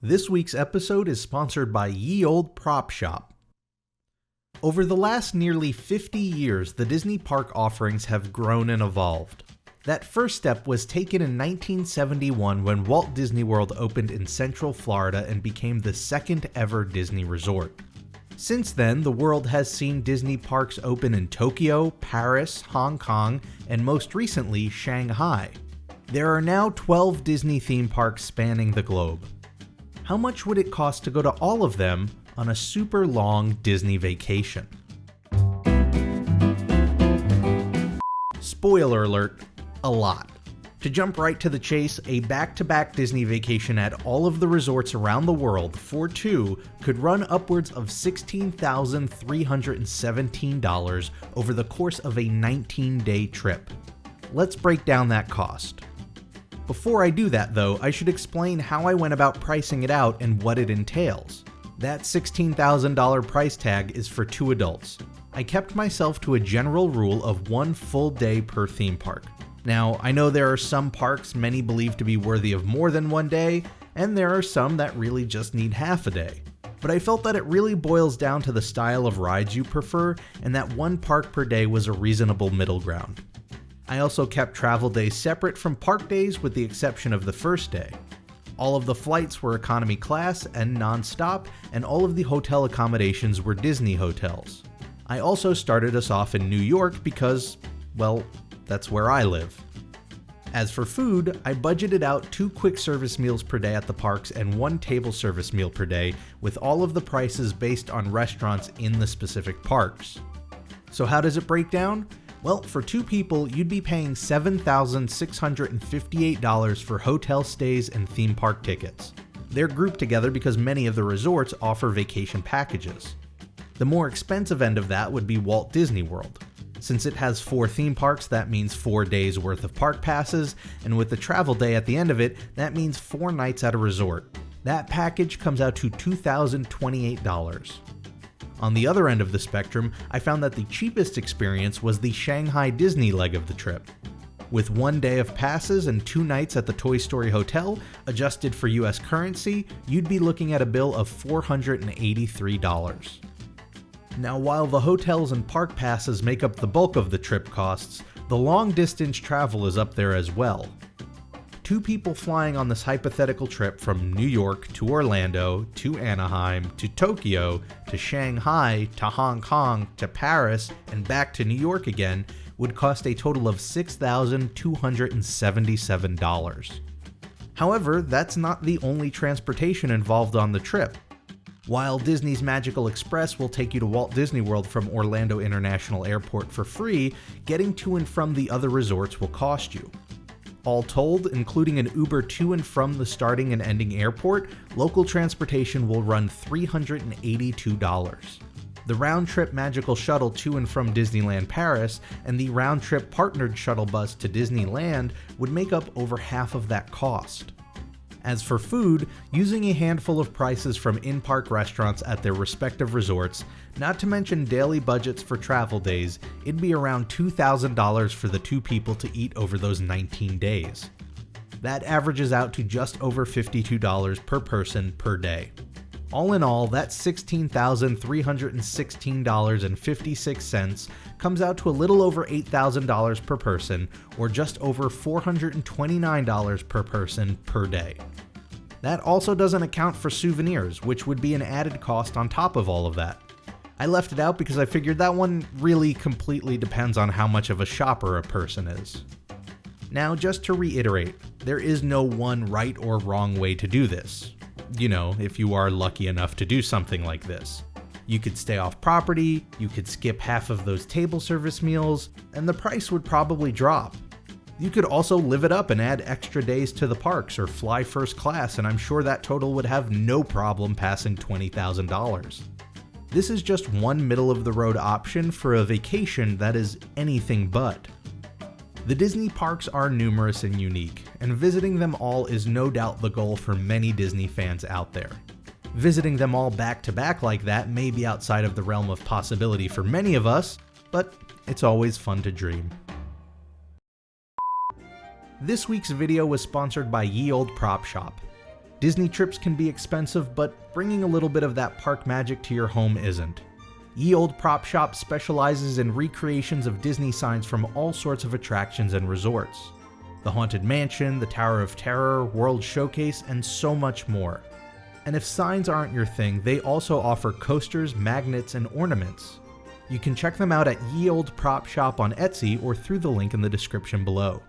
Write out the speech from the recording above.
This week's episode is sponsored by Ye Olde Prop Shop. Over the last nearly 50 years, the Disney park offerings have grown and evolved. That first step was taken in 1971 when Walt Disney World opened in Central Florida and became the second ever Disney resort. Since then, the world has seen Disney parks open in Tokyo, Paris, Hong Kong, and most recently, Shanghai. There are now 12 Disney theme parks spanning the globe. How much would it cost to go to all of them on a super long Disney vacation? Spoiler alert, a lot. To jump right to the chase, a back-to-back Disney vacation at all of the resorts around the world for two could run upwards of $16,317 over the course of a 19-day trip. Let's break down that cost. Before I do that though, I should explain how I went about pricing it out and what it entails. That $16,000 price tag is for two adults. I kept myself to a general rule of one full day per theme park. Now, I know there are some parks many believe to be worthy of more than one day, and there are some that really just need half a day. But I felt that it really boils down to the style of rides you prefer, and that one park per day was a reasonable middle ground. I also kept travel days separate from park days with the exception of the first day. All of the flights were economy class and non-stop, and all of the hotel accommodations were Disney hotels. I also started us off in New York because, well, that's where I live. As for food, I budgeted out 2 quick service meals per day at the parks and 1 table service meal per day, with all of the prices based on restaurants in the specific parks. So how does it break down? Well, for 2 people, you'd be paying $7,658 for hotel stays and theme park tickets. They're grouped together because many of the resorts offer vacation packages. The more expensive end of that would be Walt Disney World. Since it has 4 theme parks, that means 4 days worth of park passes, and with the travel day at the end of it, that means 4 nights at a resort. That package comes out to $2,028. On the other end of the spectrum, I found that the cheapest experience was the Shanghai Disney leg of the trip. With 1 day of passes and 2 nights at the Toy Story Hotel, adjusted for US currency, you'd be looking at a bill of $483. Now, while the hotels and park passes make up the bulk of the trip costs, the long distance travel is up there as well. 2 people flying on this hypothetical trip from New York to Orlando, to Anaheim, to Tokyo, to Shanghai, to Hong Kong, to Paris, and back to New York again would cost a total of $6,277. However, that's not the only transportation involved on the trip. While Disney's Magical Express will take you to Walt Disney World from Orlando International Airport for free, getting to and from the other resorts will cost you. All told, including an Uber to and from the starting and ending airport, local transportation will run $382. The round-trip Magical Shuttle to and from Disneyland Paris and the round-trip partnered shuttle bus to Disneyland would make up over half of that cost. As for food, using a handful of prices from in-park restaurants at their respective resorts, not to mention daily budgets for travel days, it'd be around $2,000 for the 2 people to eat over those 19 days. That averages out to just over $52 per person per day. All in all, that $16,316.56 comes out to a little over $8,000 per person, or just over $429 per person per day. That also doesn't account for souvenirs, which would be an added cost on top of all of that. I left it out because I figured that one really completely depends on how much of a shopper a person is. Now, just to reiterate, there is no one right or wrong way to do this. You know, if you are lucky enough to do something like this. You could stay off property, you could skip half of those table service meals, and the price would probably drop. You could also live it up and add extra days to the parks or fly first class, and I'm sure that total would have no problem passing $20,000. This is just one middle-of-the-road option for a vacation that is anything but. The Disney parks are numerous and unique, and visiting them all is no doubt the goal for many Disney fans out there. Visiting them all back to back like that may be outside of the realm of possibility for many of us, but it's always fun to dream. This week's video was sponsored by Ye Olde Prop Shop. Disney trips can be expensive, but bringing a little bit of that park magic to your home isn't. Ye Olde Prop Shop specializes in recreations of Disney signs from all sorts of attractions and resorts. The Haunted Mansion, the Tower of Terror, World Showcase, and so much more. And if signs aren't your thing, they also offer coasters, magnets, and ornaments. You can check them out at Ye Olde Prop Shop on Etsy or through the link in the description below.